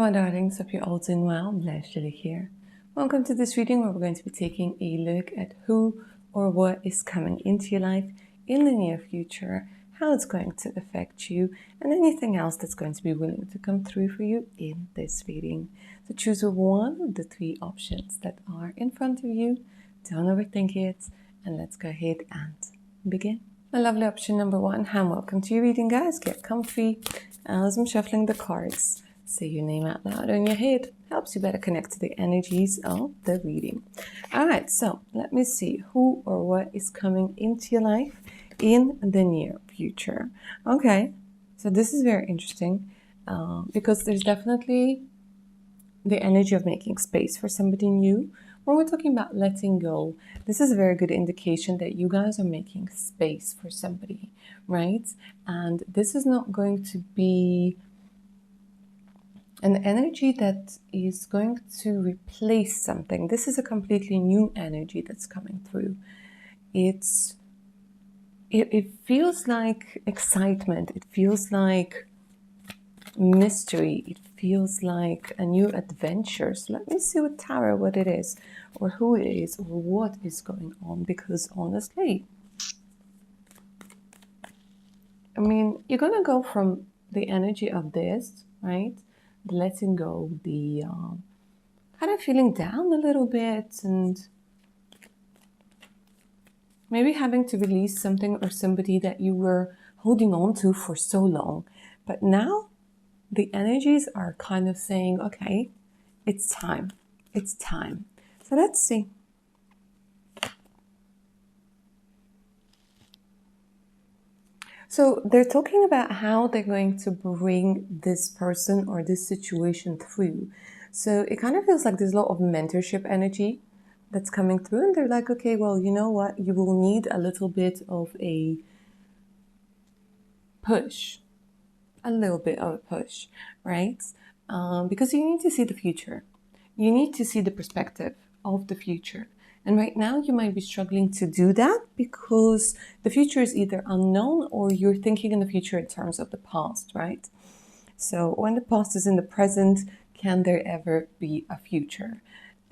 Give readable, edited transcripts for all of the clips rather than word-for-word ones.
my darlings, hope you're all doing well. Blessed Julie here. Welcome to this reading where we're going to be taking a look at who or what is coming into your life in the near future, how it's going to affect you, and anything else that's going to be willing to come through for you in this reading. So choose one of the three options that are in front of you. Don't overthink it, and let's go ahead and begin. My lovely option number one, and welcome to your reading, guys. Get comfy as I'm shuffling the cards. Say your name out loud in your head. Helps you better connect to the energies of the reading. All right, so let me see who or what is coming into your life in the near future. Okay, so this is very interesting because there's definitely the energy of making space for somebody new. When we're talking about letting go, this is a very good indication that you guys are making space for somebody, right? And this is not going to be an energy that is going to replace something. This is a completely new energy that's coming through. It feels like excitement. It feels like mystery. It feels like a new adventure. So let me see with Tarot what it is, or who it is, or what is going on. Because honestly, I mean, you're going to go from the energy of this, right? Letting go, the kind of feeling down a little bit, and maybe having to release something or somebody that you were holding on to for so long. But now the energies are kind of saying, okay, it's time. It's time. So let's see. So they're talking about how they're going to bring this person or this situation through. So it kind of feels like there's a lot of mentorship energy that's coming through. And they're like, okay, well, you know what? You will need a little bit of a push. A little bit of a push, right? Because you need to see the future. You need to see the perspective of the future. And right now you might be struggling to do that because the future is either unknown or you're thinking in the future in terms of the past, right? So when the past is in the present, can there ever be a future?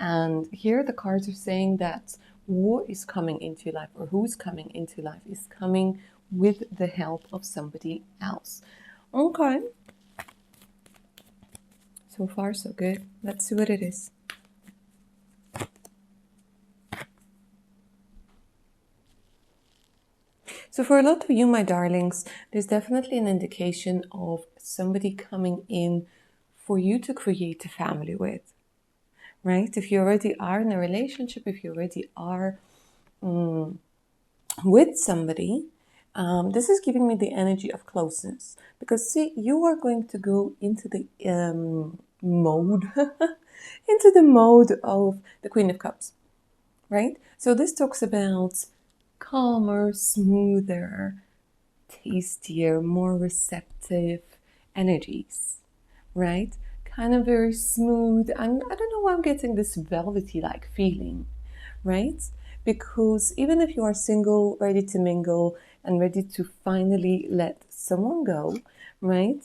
And here the cards are saying that what is coming into your life or who's coming into life is coming with the help of somebody else. Okay. So far, so good. Let's see what it is. So for a lot of you, my darlings, there's definitely an indication of somebody coming in for you to create a family with, right? If you already are in a relationship, if you already are with somebody, this is giving me the energy of closeness. Because see, you are going to go into the mode, into the mode of the Queen of Cups, right? So this talks about calmer, smoother, tastier, more receptive energies, right? Kind of very smooth. And I don't know why I'm getting this velvety-like feeling, right? Because even if you are single, ready to mingle, and ready to finally let someone go, right?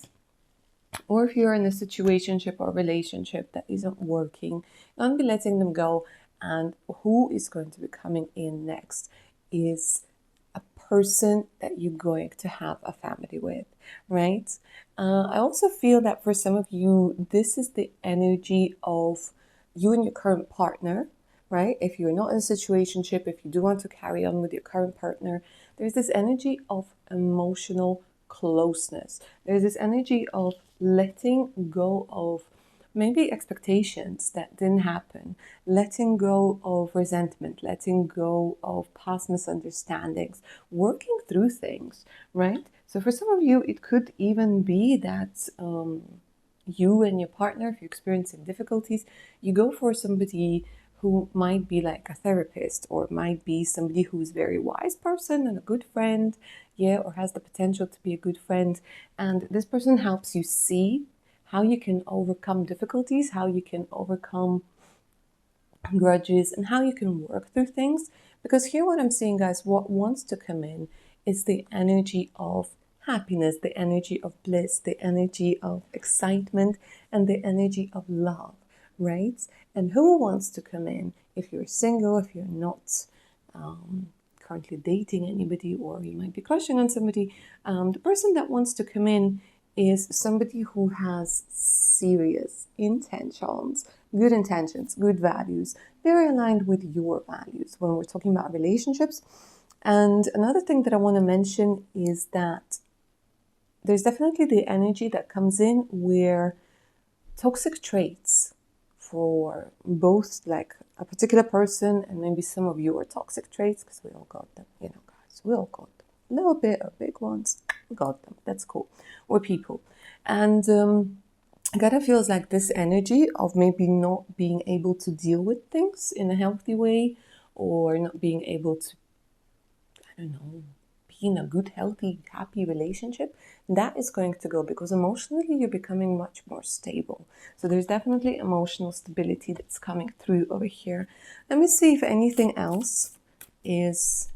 Or if you're in a situationship or relationship that isn't working, don't be letting them go. And who is going to be coming in next is a person that you're going to have a family with, right? I also feel that for some of you, this is the energy of you and your current partner, right? If you're not in a situationship, if you do want to carry on with your current partner, there's this energy of emotional closeness. There's this energy of letting go of maybe expectations that didn't happen, letting go of resentment, letting go of past misunderstandings, working through things, right? So for some of you, it could even be that you and your partner, if you're experiencing difficulties, you go for somebody who might be like a therapist or might be somebody who's a very wise person and a good friend, yeah, or has the potential to be a good friend. And this person helps you see how you can overcome difficulties, how you can overcome grudges, and how you can work through things. Because here what I'm seeing, guys, what wants to come in is the energy of happiness, the energy of bliss, the energy of excitement, and the energy of love, right? And who wants to come in? If you're single, if you're not currently dating anybody, or you might be crushing on somebody, the person that wants to come in is somebody who has serious intentions, good values, very aligned with your values when we're talking about relationships. And another thing that I want to mention is that there's definitely the energy that comes in where toxic traits for both like a particular person and maybe some of your toxic traits, because we all got them, you know, guys, we all got them. A little bit or big ones, we got them. That's cool. Or people. And it kind of feels like this energy of maybe not being able to deal with things in a healthy way, or not being able to, I don't know, be in a good, healthy, happy relationship, that is going to go, because emotionally you're becoming much more stable. So there's definitely emotional stability that's coming through over here. Let me see if anything else is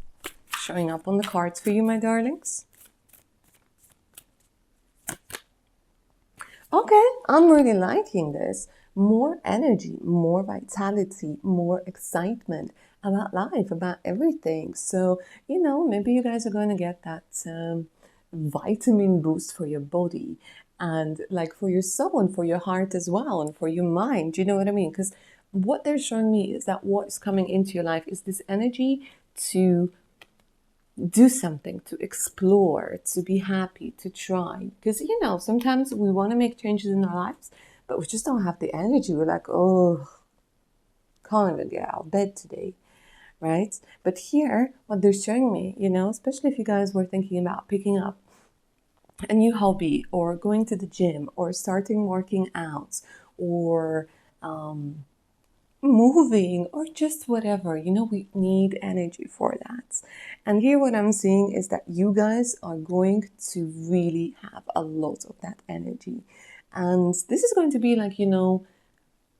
showing up on the cards for you, my darlings. Okay, I'm really liking this. More energy, more vitality, more excitement about life, about everything. So, you know, maybe you guys are going to get that vitamin boost for your body, and like for your soul and for your heart as well, and for your mind. You know what I mean? Because what they're showing me is that what's coming into your life is this energy to do something, to explore, to be happy, to try. Because, you know, sometimes we want to make changes in our lives, but we just don't have the energy. We're like, oh, can't even get out of bed today, right? But here, what they're showing me, you know, especially if you guys were thinking about picking up a new hobby, or going to the gym, or starting working out, or moving, or just whatever, you know, we need energy for that. And here what I'm seeing is that you guys are going to really have a lot of that energy. And this is going to be like, you know,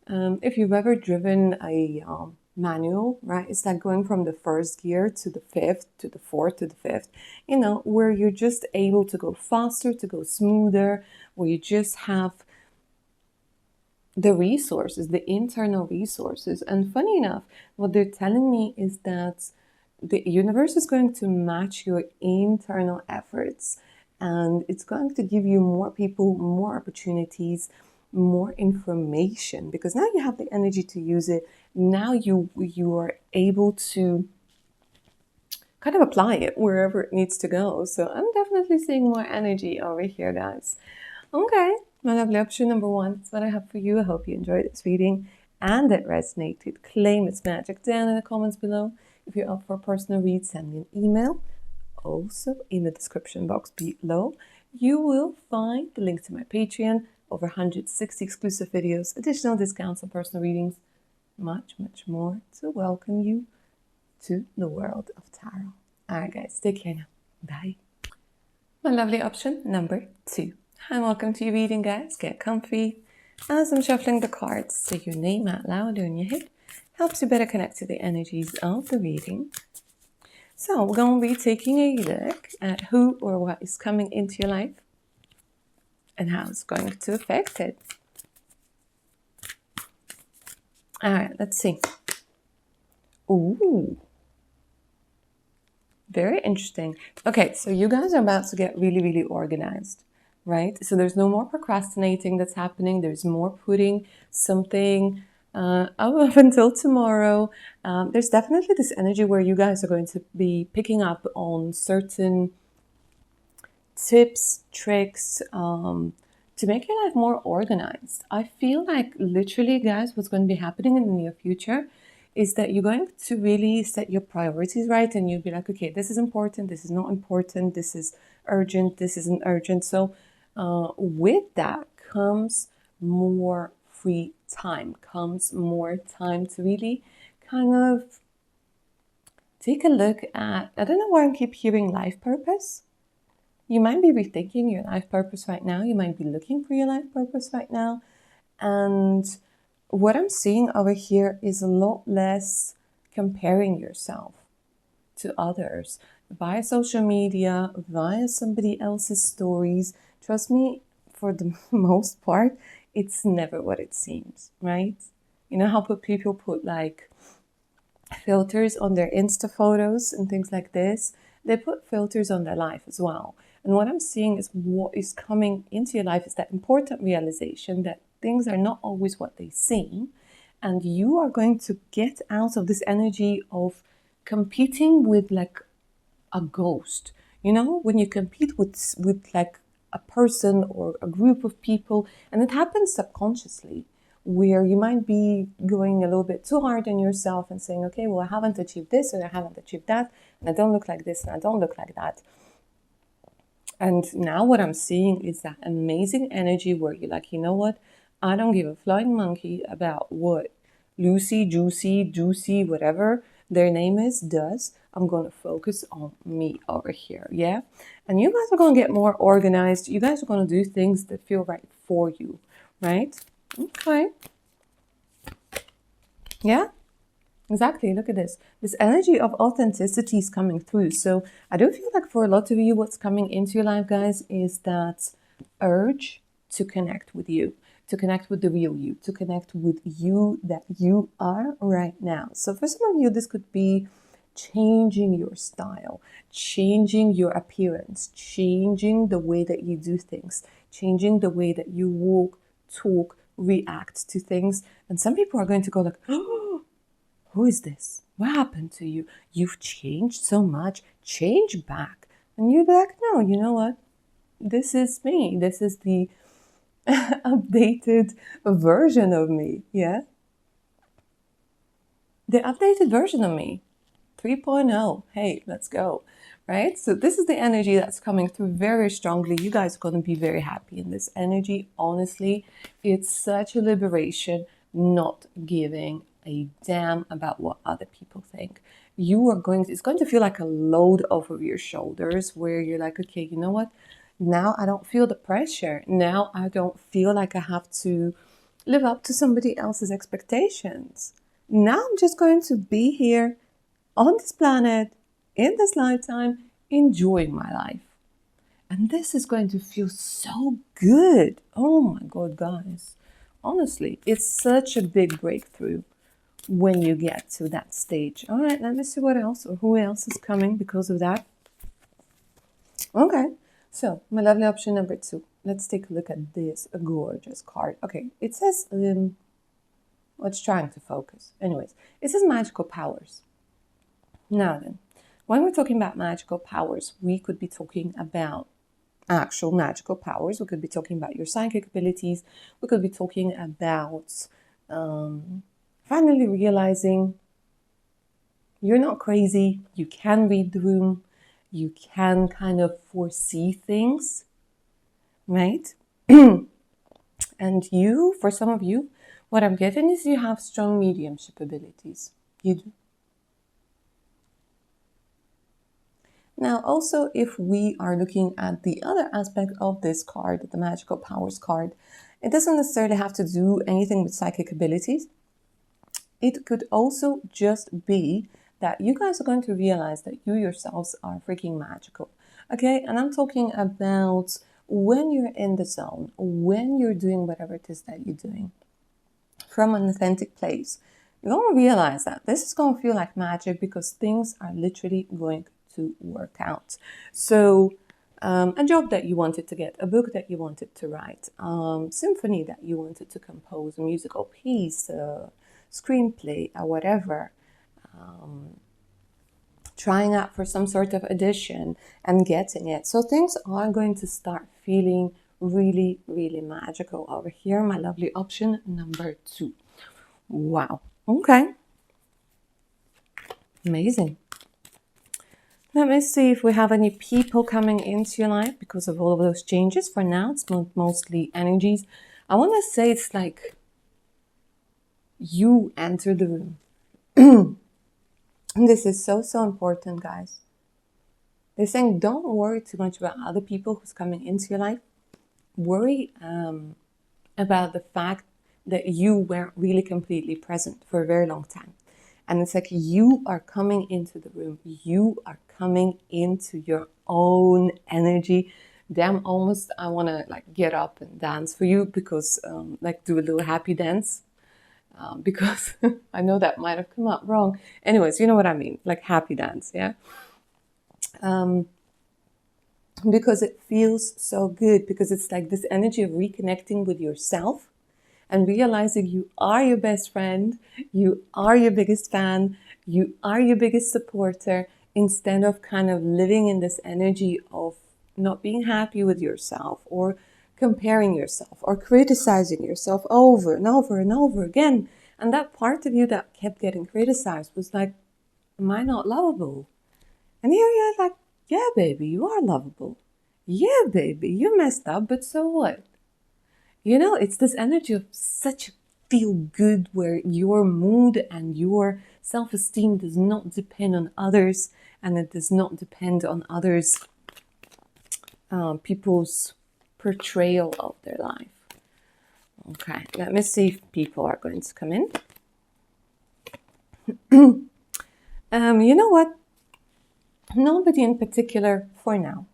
if you've ever driven a manual, right? It's like going from the first gear to the fifth, to the fourth, to the fifth, you know, where you're just able to go faster, to go smoother, where you just have the resources, the internal resources. And funny enough, what they're telling me is that the universe is going to match your internal efforts, and it's going to give you more people, more opportunities, more information, because now you have the energy to use it. Now you are able to kind of apply it wherever it needs to go. So I'm definitely seeing more energy over here, guys. Okay, my lovely option number one. That's what I have for you. I hope you enjoyed this reading and it resonated. Claim its magic down in the comments below. If you're up for a personal read, send me an email. Also, in the description box below, you will find the link to my Patreon, over 160 exclusive videos, additional discounts on personal readings, much, much more to welcome you to the world of tarot. Alright guys, take care now. Bye. My lovely option number two. Hi, welcome to your reading, guys. Get comfy. As I'm shuffling the cards, say your name out loud or in your head. Helps you better connect to the energies of the reading. So we're going to be taking a look at who or what is coming into your life and how it's going to affect it. All right, let's see. Ooh. Very interesting. Okay, so you guys are about to get really, really organized, right? So there's no more procrastinating that's happening. There's more putting something up until tomorrow. There's definitely this energy where you guys are going to be picking up on certain tips, tricks, to make your life more organized. I feel like literally, guys, what's going to be happening in the near future is that you're going to really set your priorities right, and you'll be like, okay, this is important, this is not important, this is urgent, this isn't urgent. So with that comes more free time, comes more time to really kind of take a look at, I don't know why I keep hearing life purpose. You might be rethinking your life purpose right now. You might be looking for your life purpose right now. And what I'm seeing over here is a lot less comparing yourself to others. via social media, via somebody else's stories. Trust me, for the most part, it's never what it seems, right? You know how people put like filters on their Insta photos and things like this? They put filters on their life as well. And what I'm seeing is what is coming into your life is that important realization that things are not always what they seem. And you are going to get out of this energy of competing with like a ghost. You know, when you compete with like a person or a group of people, and it happens subconsciously, where you might be going a little bit too hard on yourself and saying, okay, well, I haven't achieved this and I haven't achieved that, and I don't look like this and I don't look like that. And now what I'm seeing is that amazing energy where you're like, you know what? I don't give a flying monkey about what Lucy, Juicy, whatever their name is, does. I'm going to focus on me over here, yeah? And you guys are going to get more organized. You guys are going to do things that feel right for you, right? Okay. Yeah? Exactly. Look at this. This energy of authenticity is coming through. So I do feel like for a lot of you, what's coming into your life, guys, is that urge to connect with you, to connect with the real you, to connect with you that you are right now. So for some of you, this could be changing your style, changing your appearance, changing the way that you do things, changing the way that you walk, talk, react to things. And some people are going to go like, oh, who is this? What happened to you? You've changed so much. Change back. And you're like, no, you know what? This is me. This is the updated version of me. Yeah? The updated version of me. 3.0. Hey, let's go. Right? So this is the energy that's coming through very strongly. You guys are going to be very happy in this energy. Honestly, it's such a liberation not giving a damn about what other people think. It's going to feel like a load off of your shoulders where you're like, okay, you know what? Now I don't feel the pressure. Now I don't feel like I have to live up to somebody else's expectations. Now I'm just going to be here on this planet, in this lifetime, enjoying my life. And this is going to feel so good. Oh my God, guys. Honestly, it's such a big breakthrough when you get to that stage. All right, let me see what else or who else is coming because of that. Okay, so my lovely option number 2. Let's take a look at this gorgeous card. Okay, it says, it's trying to focus. Anyways, it says magical powers. Now then, when we're talking about magical powers, we could be talking about actual magical powers. We could be talking about your psychic abilities. We could be talking about finally realizing you're not crazy. You can read the room. You can kind of foresee things, right? And you, for some of you, what I'm getting is you have strong mediumship abilities. You do. Now, also, if we are looking at the other aspect of this card, the Magical Powers card, it doesn't necessarily have to do anything with psychic abilities. It could also just be that you guys are going to realize that you yourselves are freaking magical. Okay, and I'm talking about when you're in the zone, when you're doing whatever it is that you're doing from an authentic place, you're going to realize that this is going to feel like magic because things are literally going to work out. So a job that you wanted to get, a book that you wanted to write, symphony that you wanted to compose, a musical piece, screenplay, or whatever, trying out for some sort of audition and getting it. So things are going to start feeling really, really magical over here. My lovely option number 2. Wow. Okay. Amazing. Let me see if we have any people coming into your life because of all of those changes. For now, it's mostly energies. I want to say it's like you enter the room. And this is so, so important, guys. They're saying don't worry too much about other people who's coming into your life. Worry about the fact that you weren't really completely present for a very long time. And it's like you are coming into the room. You are coming into your own energy. Damn, almost I want to like get up and dance for you because like do a little happy dance. Because I know that might have come out wrong. Anyways, you know what I mean, like happy dance, yeah? Because it feels so good, because it's like this energy of reconnecting with yourself and realizing you are your best friend, you are your biggest fan, you are your biggest supporter, instead of kind of living in this energy of not being happy with yourself or comparing yourself or criticizing yourself over and over and over again. And that part of you that kept getting criticized was like, am I not lovable? And here you're like, yeah, baby, you are lovable. Yeah, baby, you messed up, but so what? You know, it's this energy of such feel good where your mood and your self-esteem does not depend on others, and it does not depend on others, people's portrayal of their life. Okay, let me see if people are going to come in. You know what? Nobody in particular for now.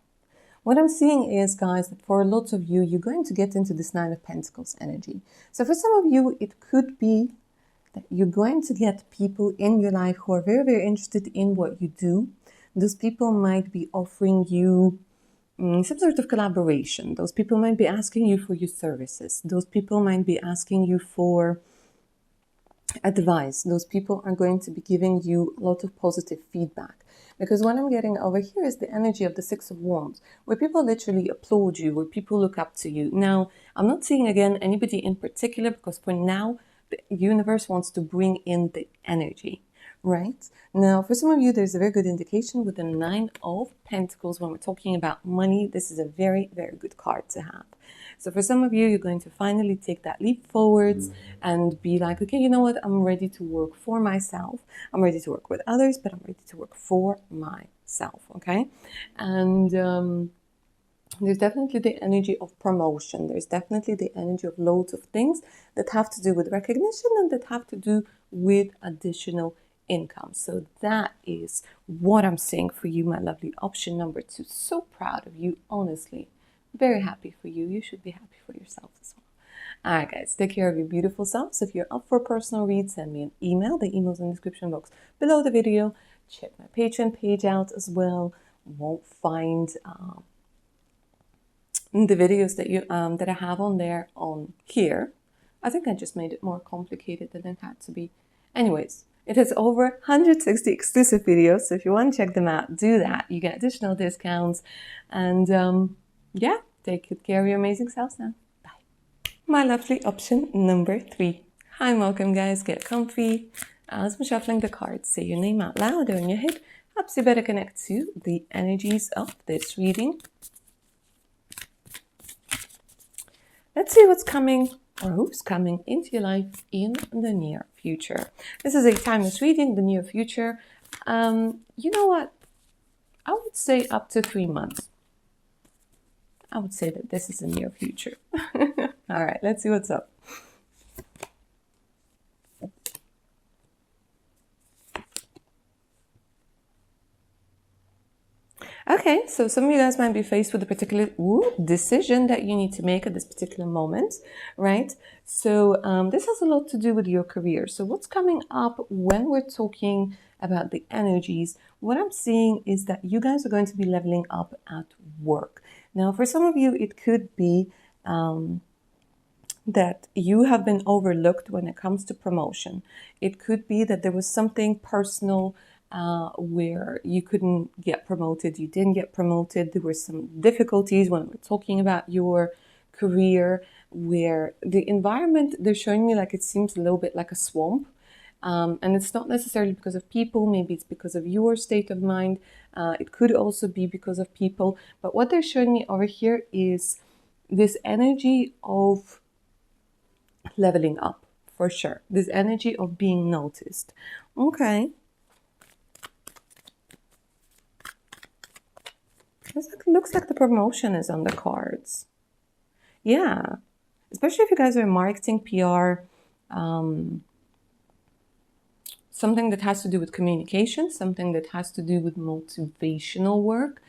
What I'm seeing is, guys, that for lots of you, you're going to get into this Nine of Pentacles energy. So for some of you, it could be that you're going to get people in your life who are very, very interested in what you do. Those people might be offering you some sort of collaboration. Those people might be asking you for your services. Those people might be asking you for advice. Those people are going to be giving you a lot of positive feedback. Because what I'm getting over here is the energy of the Six of Wands, where people literally applaud you, where people look up to you. Now, I'm not seeing, again, anybody in particular, because for now, the universe wants to bring in the energy, right? Now, for some of you, there's a very good indication with the Nine of Pentacles. When we're talking about money, this is a very, very good card to have. So for some of you, you're going to finally take that leap forwards and be like, okay, you know what? I'm ready to work for myself. I'm ready to work with others, but I'm ready to work for myself, okay? And there's definitely the energy of promotion. There's definitely the energy of loads of things that have to do with recognition and that have to do with additional income. So that is what I'm seeing for you, my lovely option number 2. So proud of you, honestly. Very happy for you. You should be happy for yourself as well. All right, guys, take care of your beautiful selves. If you're up for a personal read, send me an email. The email's in the description box below the video. Check my Patreon page out as well. Won't find the videos that you that I have on there on here. I think I just made it more complicated than it had to be. Anyways, it has over 160 exclusive videos, so if you want to check them out, do that. You get additional discounts, and yeah, take good care of your amazing selves now. Bye. My lovely option number 3. Hi and welcome, guys. Get comfy. As I'm shuffling the cards, say your name out loud or in your head. Helps you better connect to the energies of this reading. Let's see what's coming or who's coming into your life in the near future. This is a timeless reading, the near future. You know what? I would say up to 3 months. I would say that this is the near future. All right, let's see what's up. Okay, so some of you guys might be faced with a particular decision that you need to make at this particular moment, right? So this has a lot to do with your career. So what's coming up when we're talking about the energies, what I'm seeing is that you guys are going to be leveling up at work. Now, for some of you, it could be that you have been overlooked when it comes to promotion. It could be that there was something personal where you couldn't get promoted, you didn't get promoted, there were some difficulties when we're talking about your career, where the environment, they're showing me like it seems a little bit like a swamp. And it's not necessarily because of people, maybe it's because of your state of mind. It could also be because of people. But what they're showing me over here is this energy of leveling up, for sure. This energy of being noticed. Okay. Looks like the promotion is on the cards. Yeah. Especially if you guys are marketing, PR, something that has to do with communication, something that has to do with motivational work.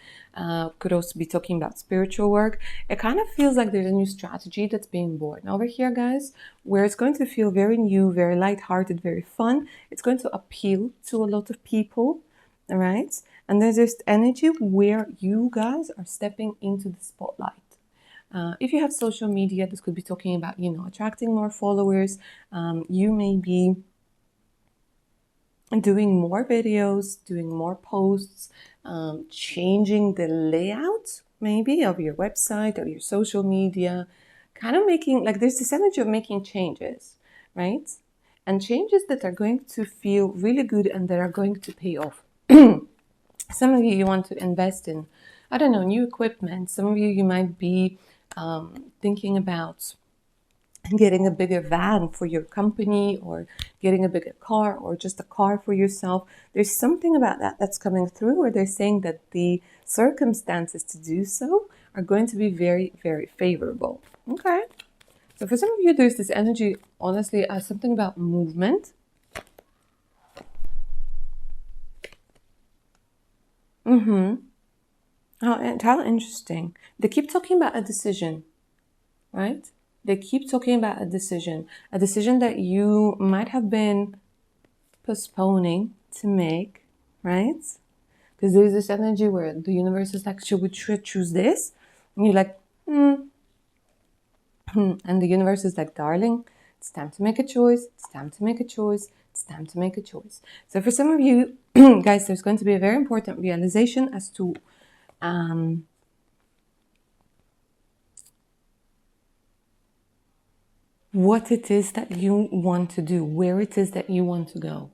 Could also be talking about spiritual work. It kind of feels like there's a new strategy that's being born over here, guys, where it's going to feel very new, very lighthearted, very fun. It's going to appeal to a lot of people, all right? And there's this energy where you guys are stepping into the spotlight. If you have social media, this could be talking about, attracting more followers. You may be doing more videos, doing more posts, changing the layout maybe of your website, of your social media, kind of making, like there's this energy of making changes, right? And changes that are going to feel really good and that are going to pay off. Some of you want to invest in, I don't know, new equipment. Some of you might be thinking about getting a bigger van for your company, or getting a bigger car, or just a car for yourself. There's something about that that's coming through where they're saying that the circumstances to do so are going to be very, very favorable. Okay. So for some of you, there's this energy, honestly, as something about movement. How interesting. They keep talking about a decision, right? They keep talking about a decision that you might have been postponing to make, right? Because there's this energy where the universe is like, should we choose this? And you're like, And the universe is like, darling, it's time to make a choice. It's time to make a choice. It's time to make a choice. So for some of you, guys, there's going to be a very important realization as to what it is that you want to do, where it is that you want to go.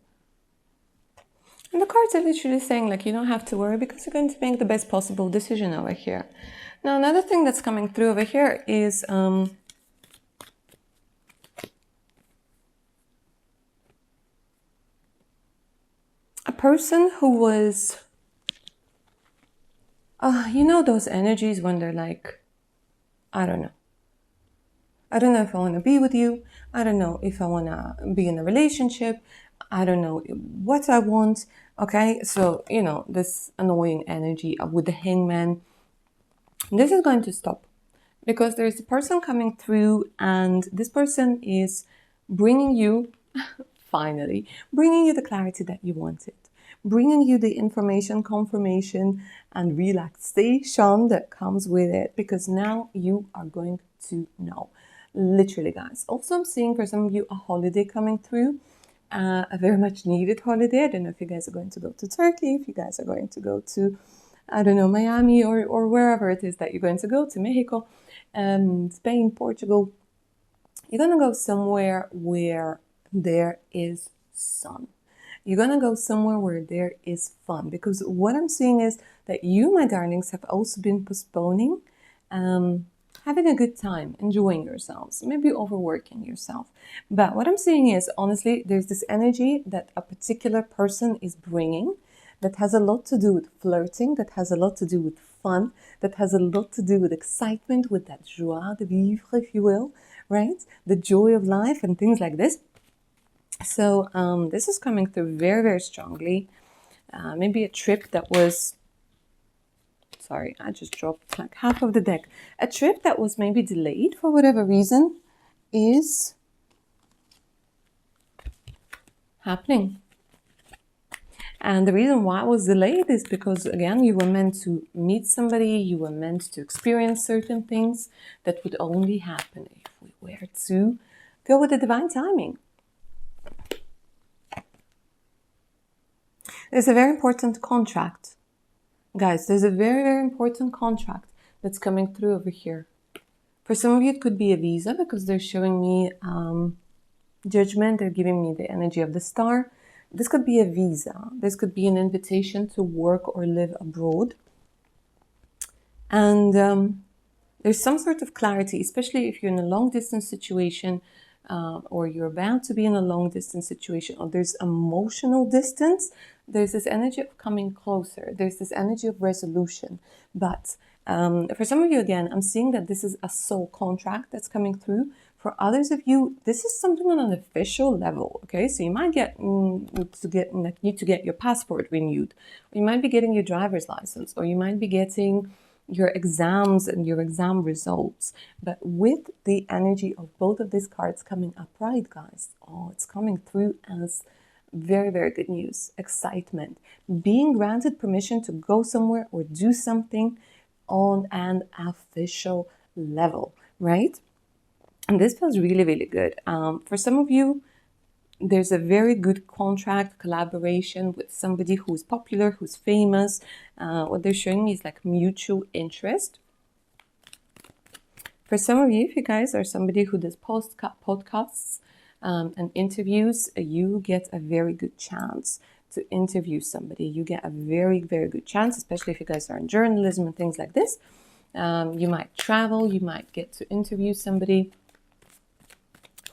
And the cards are literally saying, like, you don't have to worry because you're going to make the best possible decision over here. Now, another thing that's coming through over here is a person who was, those energies when they're like, I don't know if I want to be with you. I don't know if I want to be in a relationship. I don't know what I want. Okay, so, this annoying energy with the hangman, this is going to stop because there's a person coming through, and this person is bringing you, finally, bringing you the clarity that you wanted, bringing you the information, confirmation, and relaxation that comes with it, because now you are going to know. Literally, guys. Also, I'm seeing for some of you a holiday coming through, a very much needed holiday. I don't know if you guys are going to go to Turkey, if you guys are going to go to, I don't know, Miami, or wherever it is that you're going to go, to Mexico, Spain, Portugal. You're going to go somewhere where there is sun. You're going to go somewhere where there is fun, because what I'm seeing is that you, my darlings, have also been postponing having a good time, enjoying yourselves, maybe overworking yourself. But what I'm seeing is, honestly, there's this energy that a particular person is bringing that has a lot to do with flirting, that has a lot to do with fun, that has a lot to do with excitement, with that joie de vivre, if you will, right? The joy of life and things like this. So this is coming through very, very strongly. Maybe a trip that was, sorry, I just dropped like half of the deck. A trip that was maybe delayed for whatever reason is happening. And the reason why it was delayed is because, again, you were meant to meet somebody, you were meant to experience certain things that would only happen if we were to go with the divine timing. There's a very important contract. Guys, there's a very, very important contract that's coming through over here. For some of you, it could be a visa, because they're showing me judgment. They're giving me the energy of the star. This could be a visa. This could be an invitation to work or live abroad. And there's some sort of clarity, especially if you're in a long-distance situation, or you're about to be in a long-distance situation, or there's emotional distance. There's this energy of coming closer. There's this energy of resolution. But for some of you, again, I'm seeing that this is a soul contract that's coming through For others of you, this is something on an official level, okay? So you might need to get your passport renewed, or you might be getting your driver's license, or you might be getting your exams and your exam results. But with the energy of both of these cards coming upright, guys, oh, it's coming through as very, very good news, excitement, being granted permission to go somewhere or do something on an official level, right? And this feels really, really good. For some of you, there's a very good contract collaboration with somebody who's popular, who's famous. What they're showing me is like mutual interest. For some of you, if you guys are somebody who does podcasts and interviews, you get a very good chance to interview somebody. You get a very, very good chance, especially if you guys are in journalism and things like this. You might travel, you might get to interview somebody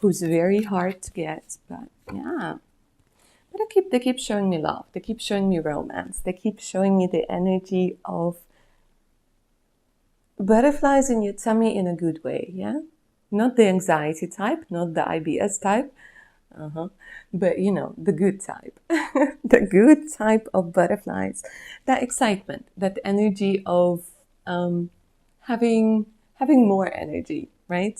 who's very hard to get, but yeah. But they keep showing me love. They keep showing me romance. They keep showing me the energy of butterflies in your tummy in a good way, yeah? Not the anxiety type, not the IBS type, but you know, the good type. The good type of butterflies. That excitement, that energy of having more energy, right?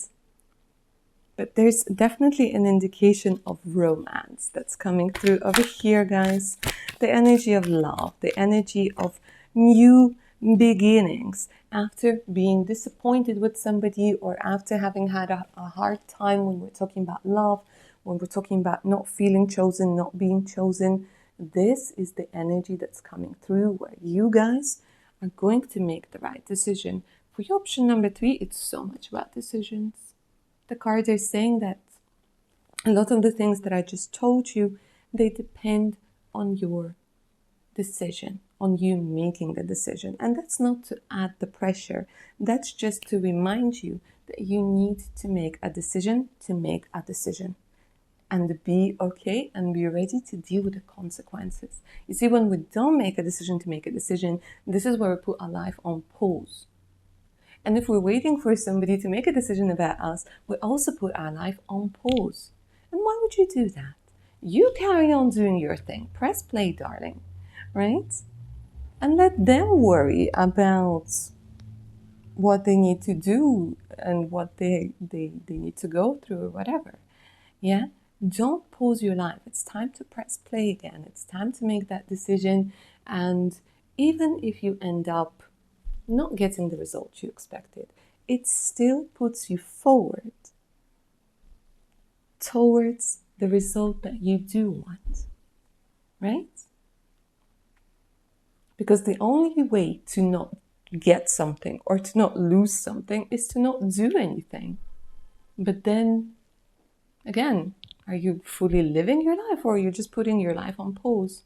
But there's definitely an indication of romance that's coming through over here, guys. The energy of love, the energy of new beginnings after being disappointed with somebody or after having had a hard time when we're talking about love, when we're talking about not feeling chosen, not being chosen. This is the energy that's coming through where you guys are going to make the right decision. For your option number 3, it's so much about decisions. The cards are saying that a lot of the things that I just told you, they depend on your decision, on you making the decision. And that's not to add the pressure. That's just to remind you that you need to make a decision to make a decision. And be okay and be ready to deal with the consequences. You see, when we don't make a decision to make a decision, this is where we put our life on pause. And if we're waiting for somebody to make a decision about us, we also put our life on pause. And why would you do that? You carry on doing your thing. Press play, darling, right? And let them worry about what they need to do and what they need to go through or whatever. Yeah? Don't pause your life. It's time to press play again. It's time to make that decision. And even if you end up not getting the result you expected, it still puts you forward towards the result that you do want, right? Because the only way to not get something or to not lose something is to not do anything. But then, again, are you fully living your life or are you just putting your life on pause?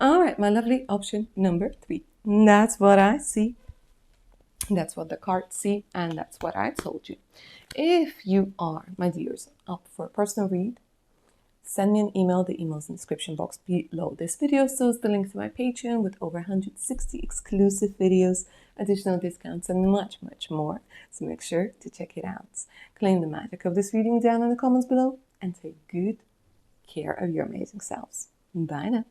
All right, my lovely, option number 3. That's what I see. That's what the cards see, and that's what I told you. If you are, my dears, up for a personal read, send me an email. The email's in the description box below this video. So is the link to my Patreon with over 160 exclusive videos, additional discounts, and much, much more. So make sure to check it out. Claim the magic of this reading down in the comments below, and take good care of your amazing selves. Bye now.